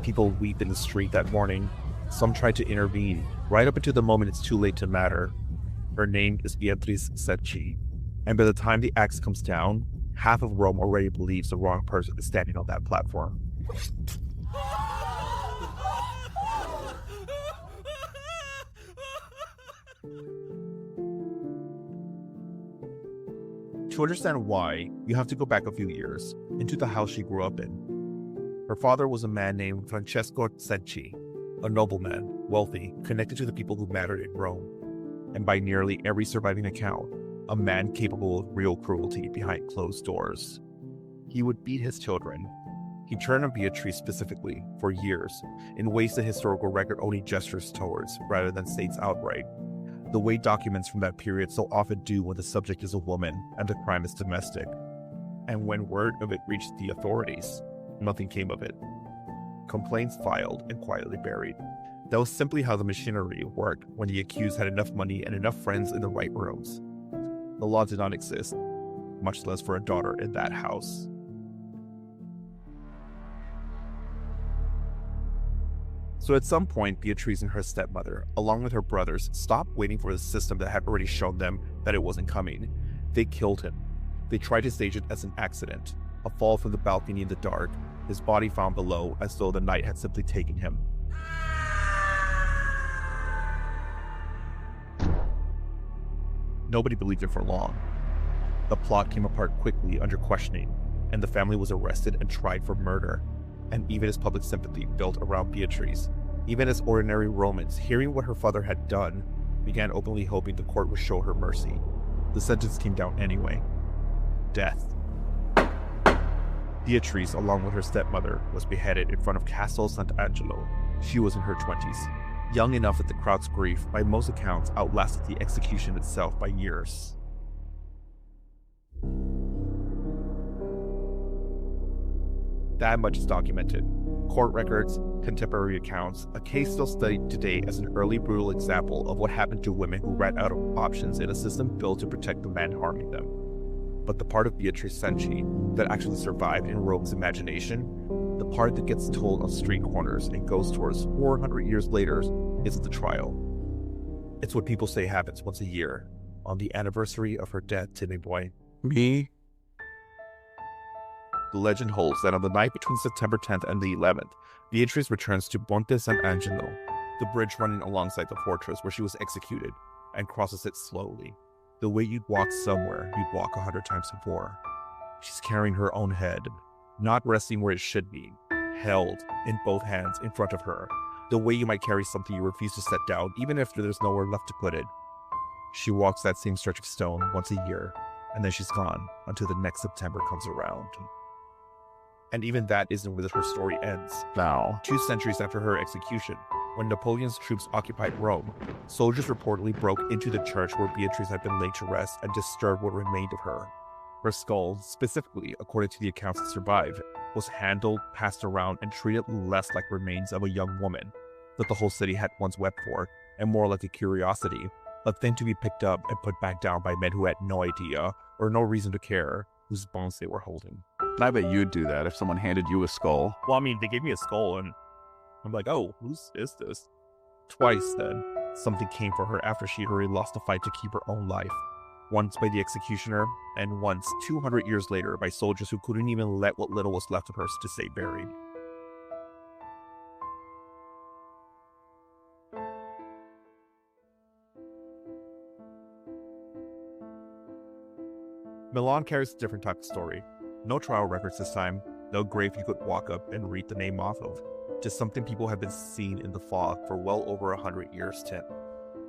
People weep in the street that morning. Some try to intervene, right up until the moment it's too late to matter. Her name is Beatrice Sensi, and by the time the axe comes down, half of Rome already believes the wrong person is standing on that platform. To understand why, you have to go back a few years, into the house she grew up in. Her father was a man named Francesco Sensi, a nobleman, wealthy, connected to the people who mattered in Rome, and by nearly every surviving account, a man capable of real cruelty behind closed doors. He would beat his children. He turned on Beatrice specifically for years in ways the historical record only gestures towards rather than states outright, the way documents from that period so often do when the subject is a woman and the crime is domestic. And when word of it reached the authorities, nothing came of it. Complaints filed and quietly buried. That was simply how the machinery worked when the accused had enough money and enough friends in the right rooms. The law did not exist, much less for a daughter in that house. So at some point, Beatrice and her stepmother, along with her brothers, stopped waiting for the system that had already shown them that it wasn't coming. They killed him. They tried to stage it as an accident, a fall from the balcony in the dark, his body found below as though the night had simply taken him. Nobody believed it for long. The plot came apart quickly under questioning, and the family was arrested and tried for murder. And even as public sympathy built around Beatrice, even as ordinary Romans, hearing what her father had done, began openly hoping the court would show her mercy, the sentence came down anyway. Death. Beatrice, along with her stepmother, was beheaded in front of Castel Sant'Angelo. She was in her 20s, young enough that the crowd's grief, by most accounts, outlasted the execution itself by years. That much is documented. Court records, contemporary accounts, a case still studied today as an early brutal example of what happened to women who ran out of options in a system built to protect the man harming them. But the part of Beatrice Cenci that actually survived in Rome's imagination, the part that gets told on street corners and goes towards 400 years later, is the trial. It's what people say happens once a year, on the anniversary of her death, Timmy boy. Me? The legend holds that on the night between September 10th and the 11th, Beatrice returns to Ponte Sant'Angelo, the bridge running alongside the fortress where she was executed, and crosses it slowly. The way you'd walk somewhere you'd walk 100 times before. She's carrying her own head, not resting where it should be, held in both hands in front of her, the way you might carry something you refuse to set down even if there's nowhere left to put it. She walks that same stretch of stone once a year, and then she's gone until the next September comes around. And even that isn't where her story ends. Now, 2 centuries after her execution, when Napoleon's troops occupied Rome, soldiers reportedly broke into the church where Beatrice had been laid to rest and disturbed what remained of her. Her skull, specifically according to the accounts that survive, was handled, passed around, and treated less like remains of a young woman that the whole city had once wept for, and more like a curiosity, a thing to be picked up and put back down by men who had no idea, or no reason to care, whose bones they were holding. I bet you'd do that if someone handed you a skull. Well, I mean, they gave me a skull, and I'm like, oh, whose is this? Twice, then, something came for her after she'd already lost a fight to keep her own life. Once by the executioner, and once 200 years later by soldiers who couldn't even let what little was left of her to stay buried. Milan carries a different type of story. No trial records this time, no grave you could walk up and read the name off of. Just something people have been seeing in the fog for well over 100 years, Tim.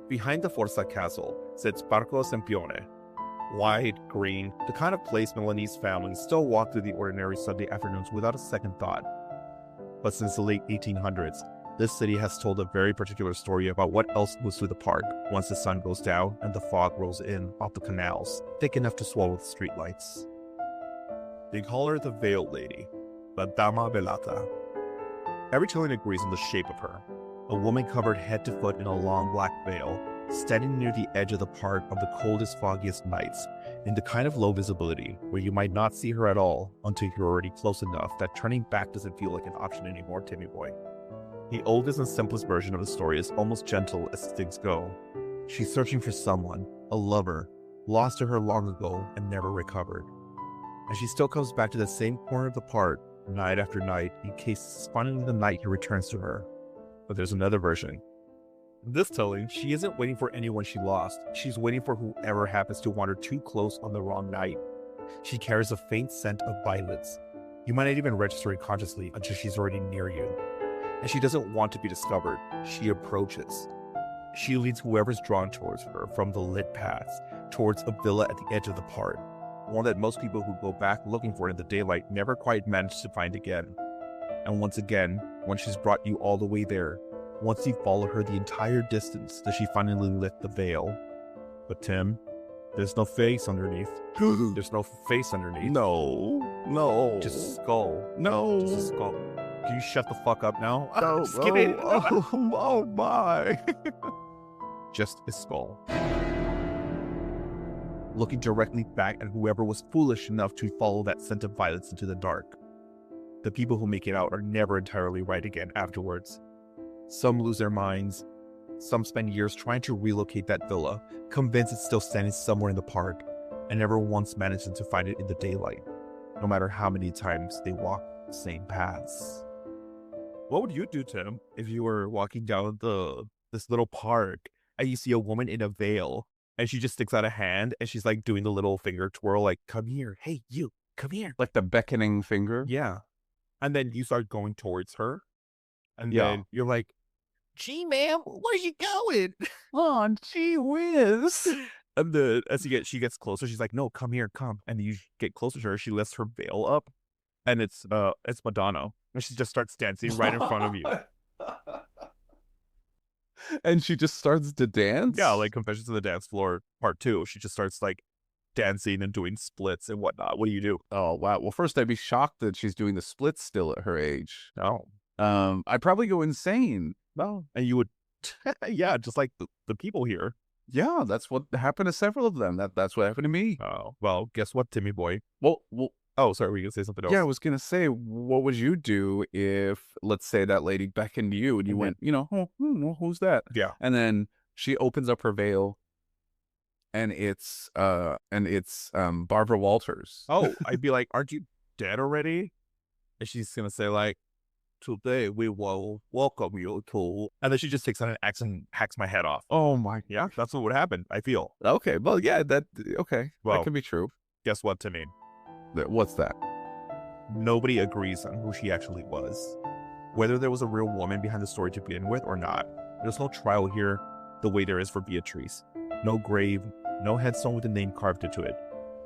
Behind the Forza Castle sits Parco Sempione. Wide, green, the kind of place Milanese families still walk through the ordinary Sunday afternoons without a second thought. But since the late 1800s, this city has told a very particular story about what else moves through the park once the sun goes down and the fog rolls in off the canals, thick enough to swallow the streetlights. They call her the Veiled Lady, La Dama Velata. Every telling agrees on the shape of her. A woman covered head to foot in a long black veil, standing near the edge of the park on the coldest, foggiest nights, in the kind of low visibility where you might not see her at all until you're already close enough that turning back doesn't feel like an option anymore, Timmy boy. The oldest and simplest version of the story is almost gentle as things go. She's searching for someone, a lover, lost to her long ago and never recovered. And she still comes back to the same corner of the park, night after night, in case it's finally the night he returns to her. But there's another version. In this telling, she isn't waiting for anyone she lost. She's waiting for whoever happens to wander too close on the wrong night. She carries a faint scent of violets. You might not even register it consciously until she's already near you. And she doesn't want to be discovered. She approaches. She leads whoever's drawn towards her from the lit paths towards a villa at the edge of the park, one that most people who go back looking for it in the daylight never quite manage to find again. And once again, when she's brought you all the way there, once you follow her the entire distance, does she finally lift the veil? But Tim, there's no face underneath. There's no face underneath. No. Just a skull. No. Just a skull. Can you shut the fuck up now? No. Just kidding. Oh my. Just a skull. Looking directly back at whoever was foolish enough to follow that scent of violets into the dark. The people who make it out are never entirely right again afterwards. Some lose their minds. Some spend years trying to relocate that villa, convinced it's still standing somewhere in the park, and never once managing to find it in the daylight, no matter how many times they walk the same paths. What would you do, Tim, if you were walking down this little park and you see a woman in a veil and she just sticks out a hand and she's like doing the little finger twirl, like, come here, hey, you, come here. Like the beckoning finger? Yeah. And then you start going towards her. And Yeah. then you're like, gee, ma'am, where you going? Oh, gee whiz. And then as she gets closer, she's like, no, come here, come. And you get closer to her, she lifts her veil up. And it's Madonna. And she just starts dancing right in front of you. And she just starts to dance? Yeah, like Confessions of the Dance Floor Part 2. She just starts like dancing and doing splits and whatnot. What do you do? Oh, wow. Well, first I'd be shocked that she's doing the splits still at her age. Oh. I'd probably go insane. No. And you would, yeah, just like the people here. Yeah, that's what happened to several of them. That's what happened to me. Oh, well, guess what, Timmy boy? Well, Oh, sorry, were you going to say something else? yeah, I was going to say, what would you do if, let's say, that lady beckoned to you and you went, who's that? Yeah. And then she opens up her veil and it's Barbara Walters. Oh, I'd be like, aren't you dead already? And she's going to say like, today we will welcome you to, and then she just takes out an axe and hacks my head off. Oh my. Yeah, that's what would happen, I feel. Okay, well, yeah, okay. Well, that can be true. Guess what, Timmy? What's that? Nobody agrees on who she actually was. Whether there was a real woman behind the story to begin with or not, there's no trial here the way there is for Beatrice. No grave, no headstone with a name carved into it.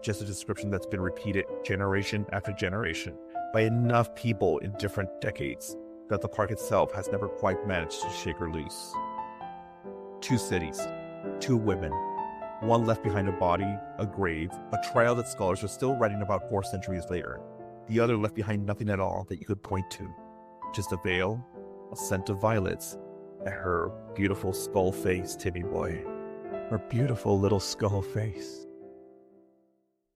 Just a description that's been repeated generation after generation by enough people in different decades that the park itself has never quite managed to shake her loose. 2 cities, 2 women, one left behind a body, a grave, a trial that scholars are still writing about 4 centuries later. The other left behind nothing at all that you could point to. Just a veil, a scent of violets, and her beautiful skull face, Timmy boy. Her beautiful little skull face.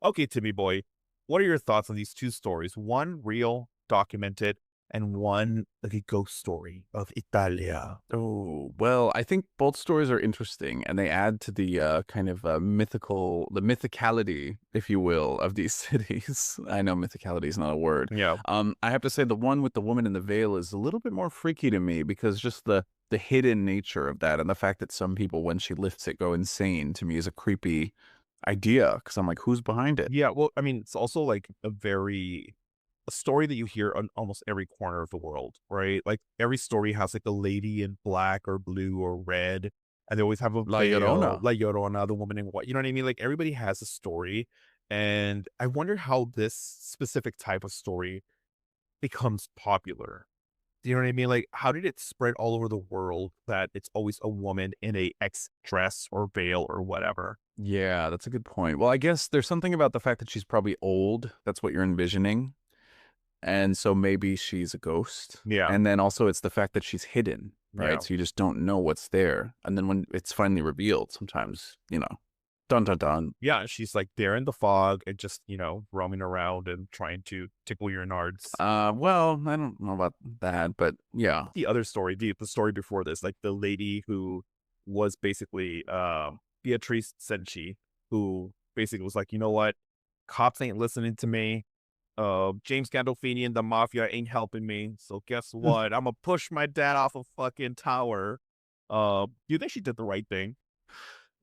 Okay, Timmy boy, what are your thoughts on these 2 stories? One real, documented, and one like a ghost story of Italia. Oh, well, I think both stories are interesting and they add to the kind of mythicality, if you will, of these cities. I know mythicality is not a word. Yeah. I have to say the one with the woman in the veil is a little bit more freaky to me because just the hidden nature of that and the fact that some people, when she lifts it, go insane to me is a creepy idea because I'm like, who's behind it? Yeah, well, I mean, it's also like a story that you hear on almost every corner of the world, right? Like every story has like the lady in black or blue or red, and they always have a La veil, Llorona. La Llorona, the woman in white. You know what I mean? Like everybody has a story, and I wonder how this specific type of story becomes popular. Do you know what I mean? Like, how did it spread all over the world that it's always a woman in a X dress or veil or whatever? Yeah, that's a good point. Well, I guess there's something about the fact that she's probably old. That's what you're envisioning. And so maybe she's a ghost. Yeah. And then also it's the fact that she's hidden, right? Yeah. So you just don't know what's there. And then when it's finally revealed, sometimes, dun dun dun. Yeah, she's like there in the fog and just, roaming around and trying to tickle your nards. Well, I don't know about that, but yeah. The other story, the story before this, like the lady who was basically Beatrice Senchi, who basically was like, you know what? Cops ain't listening to me. James Gandolfini and the mafia ain't helping me. So guess what? I'm gonna push my dad off a fucking tower. Do you think she did the right thing?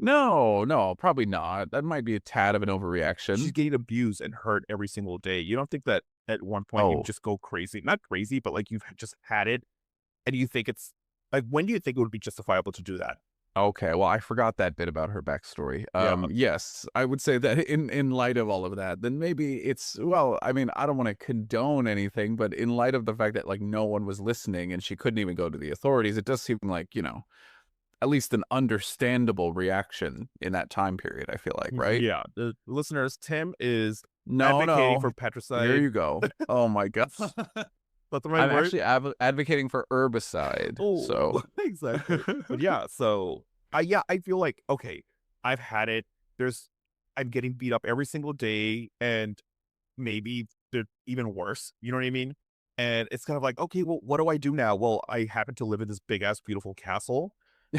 No, probably not. That might be a tad of an overreaction. She's getting abused and hurt every single day. You don't think that at one point you just go crazy? Not crazy, but like you've just had it, and you think it's like, when do you think it would be justifiable to do that? Okay, well, I forgot that bit about her backstory. Yeah. Yes, I would say that in light of all of that, then maybe it's, well, I mean, I don't want to condone anything, but in light of the fact that like no one was listening and she couldn't even go to the authorities, it does seem like, at least an understandable reaction in that time period, I feel like, right? Yeah. The listeners, Tim is No, advocating no. for patricide. Here you go. Oh my God. That's the right I'm word? actually advocating for herbicide. Oh, So exactly. But yeah, so I feel like, okay, I've had it. I'm getting beat up every single day, and maybe they're even worse. You know what I mean? And it's kind of like, okay, well, what do I do now? Well, I happen to live in this big ass beautiful castle.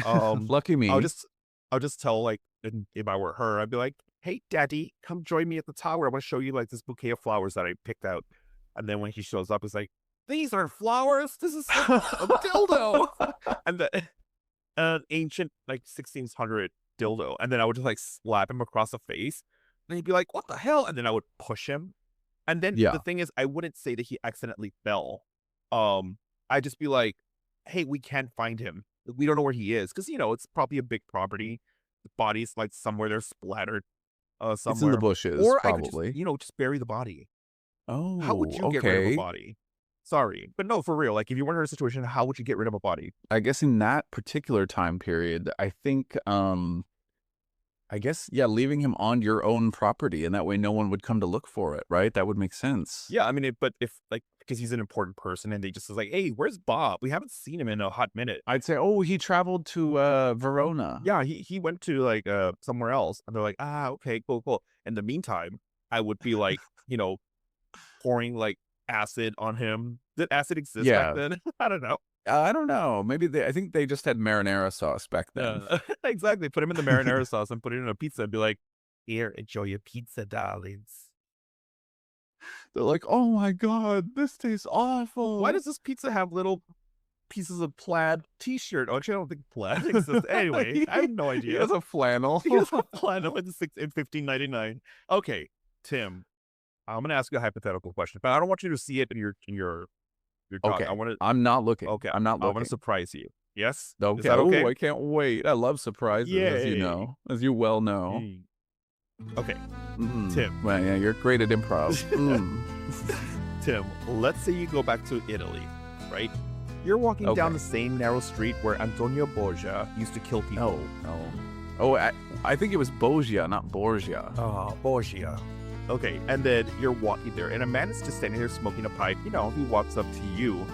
lucky me. I'll just tell, like, if I were her, I'd be like, hey, daddy, come join me at the tower. I want to show you like this bouquet of flowers that I picked out. And then when he shows up, it's like, these are flowers. This is a dildo. And an ancient like 1600 dildo. And then I would just like slap him across the face. And he'd be like, what the hell? And then I would push him. And then Yeah. the thing is, I wouldn't say that he accidentally fell. I'd just be like, hey, we can't find him. We don't know where he is. Because, it's probably a big property. The body's like somewhere they're splattered somewhere. It's in the bushes, or probably. I could just bury the body. Oh, How would you get rid of a body? Sorry. But no, for real. Like, if you were in a situation, how would you get rid of a body? I guess in that particular time period, I think, leaving him on your own property, and that way no one would come to look for it, right? That would make sense. Yeah, I mean, but if, like, because he's an important person and they just was like, hey, where's Bob? We haven't seen him in a hot minute. I'd say, oh, he traveled to Verona. Yeah, he went to, like, somewhere else. And they're like, okay, cool. In the meantime, I would be, like, pouring, like, acid on him. Did acid exist back then? I don't know. I don't know. Maybe I think they just had marinara sauce back then. Exactly. Put him in the marinara sauce and put it in a pizza and be like, here, enjoy your pizza, darlings. They're like, oh my God, this tastes awful. Why does this pizza have little pieces of plaid t-shirt? Oh, actually, I don't think plaid exists. Anyway, I have no idea. He has a flannel. He has a flannel in 1599. Okay, Tim, I'm going to ask you a hypothetical question, but I don't want you to see it in your Okay. talk. I'm not looking. Okay, I'm not looking. I want to surprise you. Yes? Okay. Is that okay? Oh, I can't wait. I love surprises, as you Yay. know, as you well know. Okay, Mm. Tim. Well, yeah, you're great at improv. Tim, let's say you go back to Italy, right? You're walking down the same narrow street where Antonio Boggia used to kill people. Oh, I think it was Boggia, not Borgia. Oh, Boggia. Okay, and then you're walking there, and a man is just standing there smoking a pipe. He walks up to you,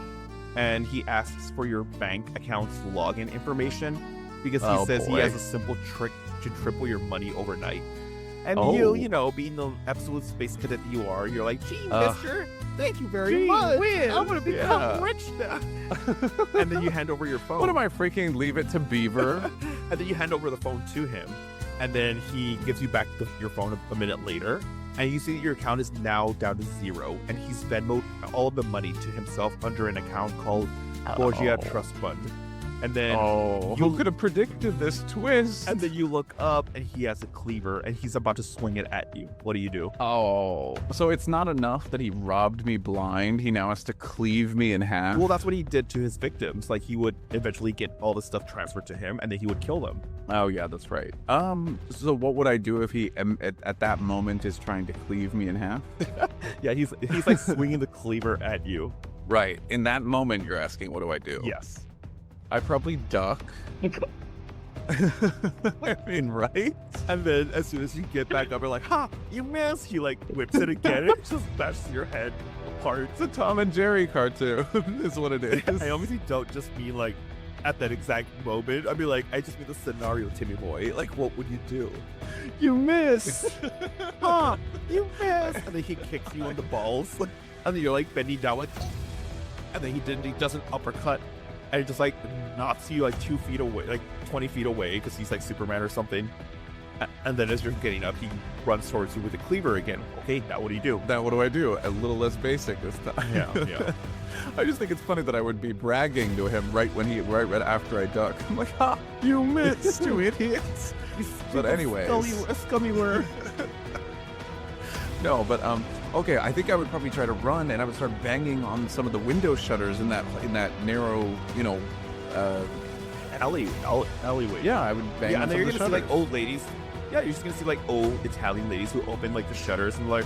and he asks for your bank account's login information because he says he has a simple trick to triple your money overnight. And you, being the absolute space cadet that you are, you're like, gee, mister, thank you very much. I'm going to become rich now. And then you hand over your phone. What am I freaking leave it to Beaver? And then you hand over the phone to him. And then he gives you back your phone a minute later. And you see that your account is now down to 0. And he's Venmoed all of the money to himself under an account called Borgia Trust Fund. And then who could have predicted this twist? And then you look up and he has a cleaver and he's about to swing it at you. What do you do? Oh, so it's not enough that he robbed me blind. He now has to cleave me in half. Well, that's what he did to his victims. Like, he would eventually get all the stuff transferred to him and then he would kill them. Oh, yeah, that's right. So what would I do if he at that moment is trying to cleave me in half? Yeah, he's like swinging the cleaver at you. Right. In that moment, you're asking, what do I do? Yes. I probably duck. I mean, right? And then as soon as you get back up, you're like, ha, you missed. He like whips it again and it just bashes your head apart. It's a Tom and Jerry cartoon is what it is. I obviously don't just mean like at that exact moment. I mean, like, I just mean the scenario, Timmy boy. Like, what would you do? You miss. Ha, you missed. And then he kicks you in the balls. And then you're like bending down like, and then he doesn't uppercut. And he just like knocks you like 2 feet away, like 20 feet away, because he's like Superman or something. And then as you're getting up, he runs towards you with a cleaver again. Okay, now what do you do? Now what do I do? A little less basic this time. Yeah. I just think it's funny that I would be bragging to him right after I duck. I'm like, ha, you missed, you idiots. But anyway, scummy word. No, but okay, I think I would probably try to run and I would start banging on some of the window shutters in that narrow, alleyway. Yeah, I would bang Yeah, on and then some you're of the gonna see like shutters. old ladies. Yeah, you're just gonna see like old Italian ladies who open like the shutters and like,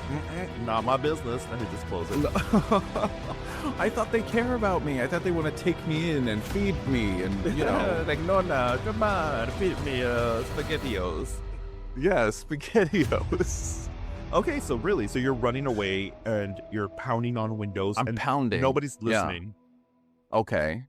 not my business, and they just close it. I thought they care about me. I thought they want to take me in and feed me, and you know, like, Nonna, come on, feed me spaghettios. yeah, spaghettios. Okay, so you're running away and you're pounding on windows. I'm and pounding. Nobody's Yeah. listening. Okay,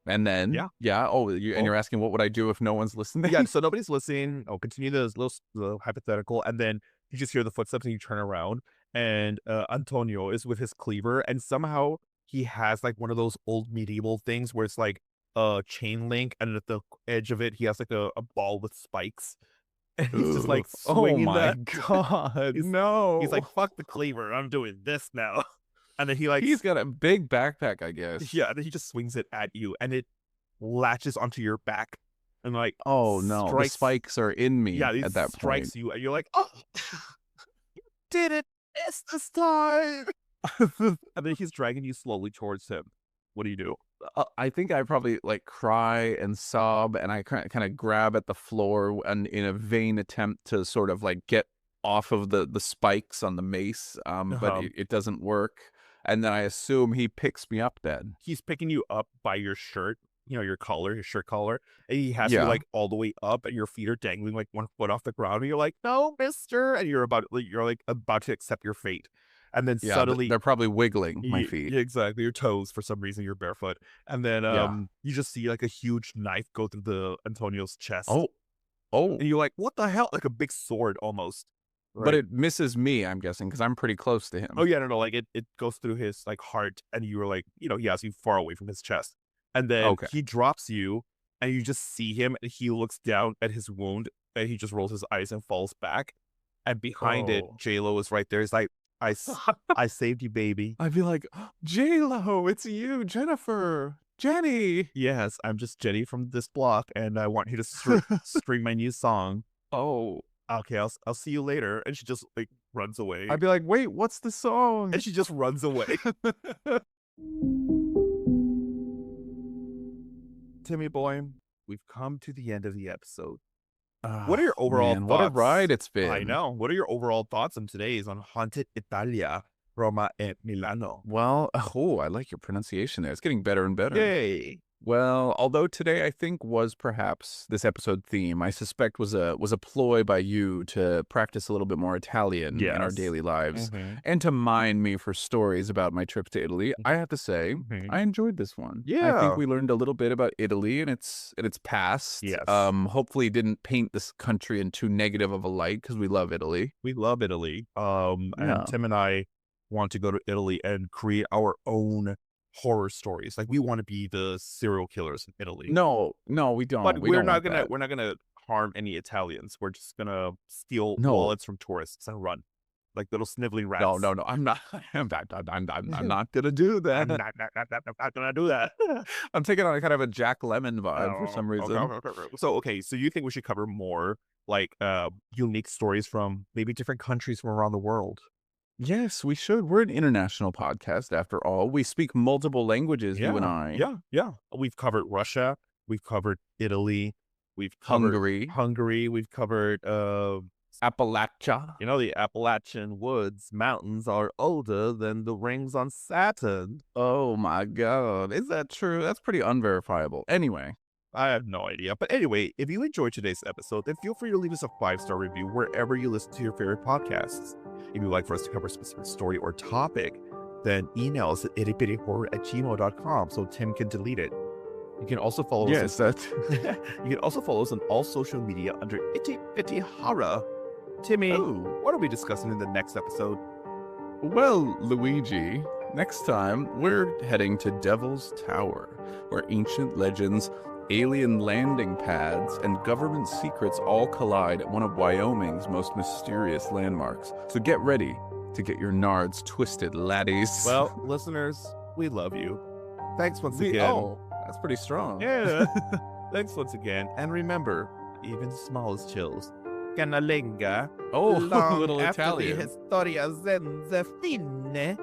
and then Yeah. Oh, you're asking what would I do if no one's listening? Yeah, so nobody's listening. I'll continue this little hypothetical, and then you just hear the footsteps and you turn around, and Antonio is with his cleaver, and somehow he has like one of those old medieval things where it's like a chain link, and at the edge of it, he has like a ball with spikes. And he's just like swinging oh my that. god, no! He's like, fuck the cleaver, I'm doing this now. And then he's got a big backpack, I guess. yeah, and then he just swings it at you, and it latches onto your back, and like, Oh no, the spikes are in me. yeah, at that strikes point. you, and you're like, oh, you did it, it's this time. And then he's dragging you slowly towards him. What do you do? I think I probably like cry and sob, and I kind of grab at the floor and in a vain attempt to sort of like get off of the spikes on the mace, but it doesn't work. And then I assume he picks me up then. He's picking you up by your shirt, your collar, your shirt collar, and he has you like all the way up, and your feet are dangling like 1 foot off the ground, and you're like, no, mister, and you're about to accept your fate. And then suddenly they're probably wiggling my feet. Yeah, exactly. Your toes, for some reason, you're barefoot. And then you just see like a huge knife go through the Antonio's chest. Oh. And you're like, what the hell? Like a big sword almost. Right? But it misses me, I'm guessing, because I'm pretty close to him. Oh yeah, no, like it goes through his like heart, and you were like, he has you far away from his chest. And then he drops you, and you just see him, and he looks down at his wound, and he just rolls his eyes and falls back. And behind it, J-Lo is right there. He's like, I saved you, baby. I'd be like, J-Lo, it's you, Jennifer, Jenny. Yes, I'm just Jenny from this block, and I want you to string my new song. Oh, okay, I'll see you later. And she just like runs away. I'd be like, wait, what's the song? And she just runs away. Timmy boy, we've come to the end of the episode. What are your overall thoughts? What a ride it's been. I know. What are your overall thoughts on today's on Haunted Italia, Roma e Milano? Well, I like your pronunciation there. It's getting better and better. Yay. Well, although today I think was perhaps this episode theme, I suspect was a ploy by you to practice a little bit more Italian in our daily lives and to mine me for stories about my trip to Italy. I have to say, I enjoyed this one. Yeah. I think we learned a little bit about Italy and its past. Yes. Hopefully didn't paint this country in too negative of a light, because we love Italy. We love Italy. And Tim and I want to go to Italy and create our own horror stories. Like, we want to be the serial killers in Italy. No, we don't. But we're not gonna harm any Italians. We're just gonna steal wallets from tourists and run like little sniveling rats. No, I'm not. I'm not gonna do that. I'm not gonna do that. I'm taking on a kind of a Jack Lemmon vibe for some reason. Okay. So you think we should cover more like unique stories from maybe different countries from around the world? Yes, we should. We're an international podcast, after all. We speak multiple languages, you and I. Yeah. We've covered Russia. We've covered Italy. We've covered Hungary. We've covered Appalachia. The Appalachian woods, mountains are older than the rings on Saturn. Oh my God. Is that true? That's pretty unverifiable. Anyway. I have no idea. But anyway, if you enjoyed today's episode, then feel free to leave us a 5-star review wherever you listen to your favorite podcasts. If you'd like for us to cover a specific story or topic, then email us at ittypittyhorror@gmail.com so Tim can delete it. You can also follow us. You can also follow us on all social media under Itty Bitty Horror. Timmy, what are we discussing in the next episode? Well, Luigi, next time we're heading to Devil's Tower, where ancient legends, alien landing pads, and government secrets all collide at one of Wyoming's most mysterious landmarks. So get ready to get your nards twisted, laddies. Well, listeners, we love you. Thanks once again. Oh, that's pretty strong. Yeah. Thanks once again. And remember, even smallest chills. Canalenga. Oh, a little Italian. After the historia senza fine.